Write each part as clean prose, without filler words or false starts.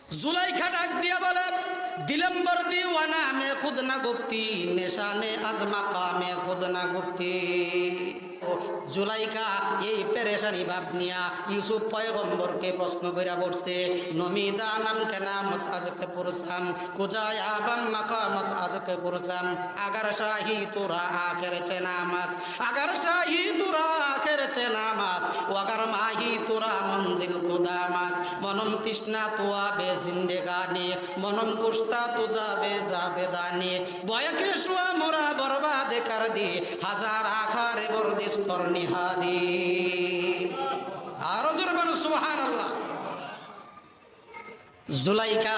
जुलाइखा डाक दिया बोले दिलंबर दीवाना में खुद न गुप्ती निशाने अजमा का में खुद न गुप्ती। जुलाइखा এই পেরেশানি ভাব নিয়া ইউসুফ পয়গম্বরকে প্রশ্ন কইরা বলছে নমিদা নাম কেনামত আজকে পুরসাম কুজায় আবাম মাকামত আজকে পুরসাম আগার শাহি তুরা আখের চেনামাস আগার শাহি তুরা আখের চেনামাস ওয়াগার মাহি তুরা মঞ্জিল খুদামাস মনম তৃষ্ণা তুয়া বে জিন্দেগানি মনম কুস্তা তুজা বে জাবেদানি বয়কে শুয়া মোরা বরবাদ কর দি হাজার আখারে বরদিস তোর নিহাদি। আরো জোরে বলুন সুবহানাল্লাহ। जुलाइखा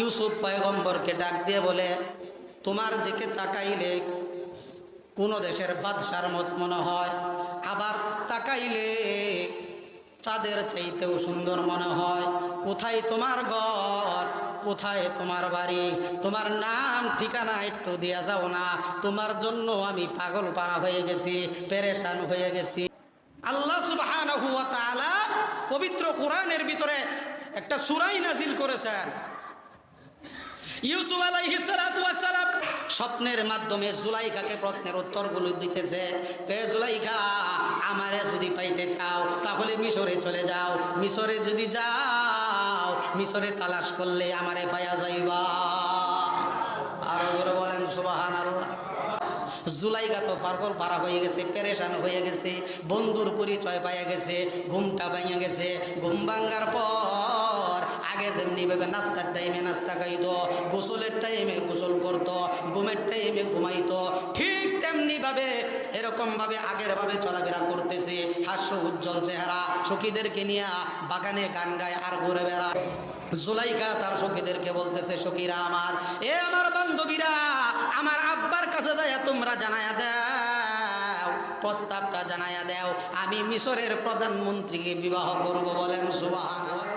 ইউসুফ পয়গম্বরকে ডাক দিয়ে বলে তোমার দিকে তাকাইলে কোন দেশের বাদশার মত মনে হয়, আবার তাকাইলে চাঁদের চাইতেও সুন্দর মনে হয়। কোথায় তোমার ঘর, কোথায় তোমার বাড়ি, তোমার নাম ঠিকানা একটু দিয়া যাও না, তোমার জন্য আমি পাগল পারা হয়ে গেছি, পেরেশান হয়ে গেছি। আল্লাহ সুবহানাহু ওয়া তাআলা পবিত্র কোরআনের ভিতরে একটা সূরাই নাজিল করেছেন। ইউসুফ আলাইহিস সালাতু ওয়াস সালাম স্বপ্নের মাধ্যমে জুলাইখাকে প্রশ্নের উত্তরগুলো দিতেছে। কে জুলাইখা, আমারে যদি পাইতে চাও তাহলে মিশরে চলে যাও, মিশরে যদি যাও মিশরে তালাশ করলে আমারে পাওয়া যাইবা। আরো করে বলেন সুবহানাল্লাহ। जुलाइखा तो पागल पारा हो गए, पेरेशान हो गए, बंधुर परिचय पाया गए, घुमटा भाइया गए। घुम भांगार पर आगे जेमनी भावे नास्तार टाइमे नास्ता खाइतो, गोसलेर टाइमे गोसल करतो, घुमेर टाइमे घुमाइतो, ठीक तेमनी भावे एरकम भावे आगेर भावे चलाफेरा करतेছে। हास्य उज्जवल चेहरा, सखीदेरके निया बागाने गान गाय আর ঘুরে বেড়া। जुलाइखा तार सखीदेरके বলতেছে সখীরা আমার, এ আমার বান্ধবীরা, আমার আব্বার কাছে যায় তোমরা জানায়া দাও, প্রস্তাবটা জানায়া দাও, আমি মিশরের প্রধানমন্ত্রীকে বিবাহ করব। বলেন সুবহানাল্লাহ।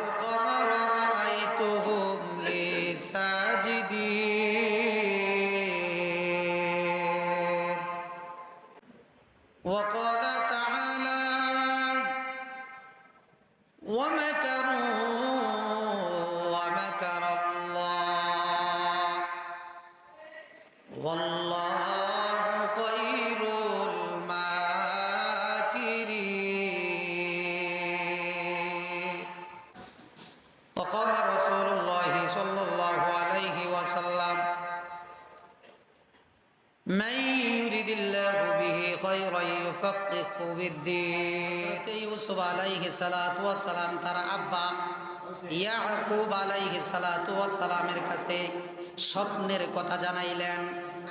وقال تعالى ومكروا ومكر الله والله خير الماكرين. وقال رسول الله صلى الله عليه وسلم من يريد الله به خيرا يفقهه بالدين. ইউসুফ আলাইহিস সালাতু ওয়াস সালাম তার আব্বা ইয়াকুব আলাইহিস সালাতু ওয়াস সালামের কাছে স্বপ্নের কথা জানাইলেন।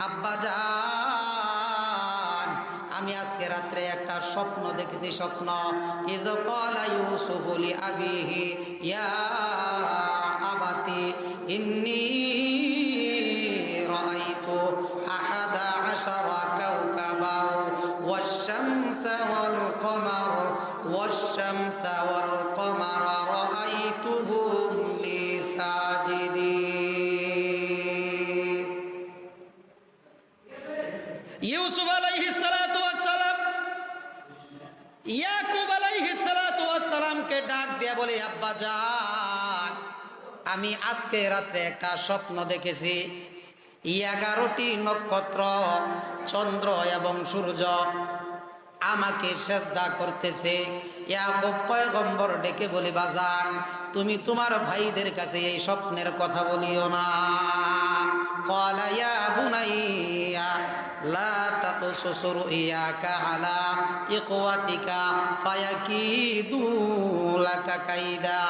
আব্বা জান, আমি আজকে রাত্রে একটা স্বপ্ন দেখেছি। স্বপ্ন ইয ক্বালা ইউসুফ লি আবিহি ইয়া আবাতি ইন্নী রাআইতু আহাদা আশারা কাওকাবা ওয়াশ-শামসা ওয়াল কমার ওয়াশ-শামসা ওয়াল কমার রাআইতুহুম লি সাজিদিন। ইউসুফ আলাইহিস সালাতু ওয়াস সালাম ইয়াকুব আলাইহিস সালাতু ওয়াস সালামকে ডাক দিয়ে বলে, আব্বা জান, আমি আজকে রাতে একটা স্বপ্ন দেখেছি। 11টি নক্ষত্র, চন্দ্র এবং সূর্য আমাকে সেজদা করতেছে। ইয়াকুব পয়গম্বর ডেকে বলে, বাজান, তুমি তোমার ভাইদের কাছে এই স্বপ্নের কথা বলিও না। ক্বালা ইয়া বুনাইয়া লা তাকসুস রুইয়াকা আলা ইখওয়াতিকা ফায়াকিদু লাকা কাইদা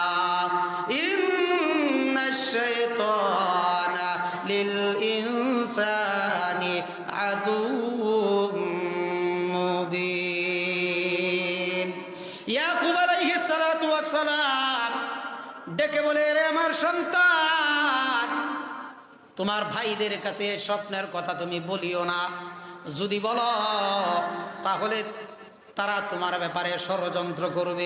ইন্নাশ শাইতানা লিল ইনসানি আদুউম মুবিন। ইয়াকুব আলাইহিস সালাতু ওয়াস সালাম ডেকে বলে, রে আমার সন্তান, তোমার ভাইদের কাছে স্বপ্নের কথা তুমি বলিও না। যদি বলো তাহলে তারা তোমার ব্যাপারে ষড়যন্ত্র করবে।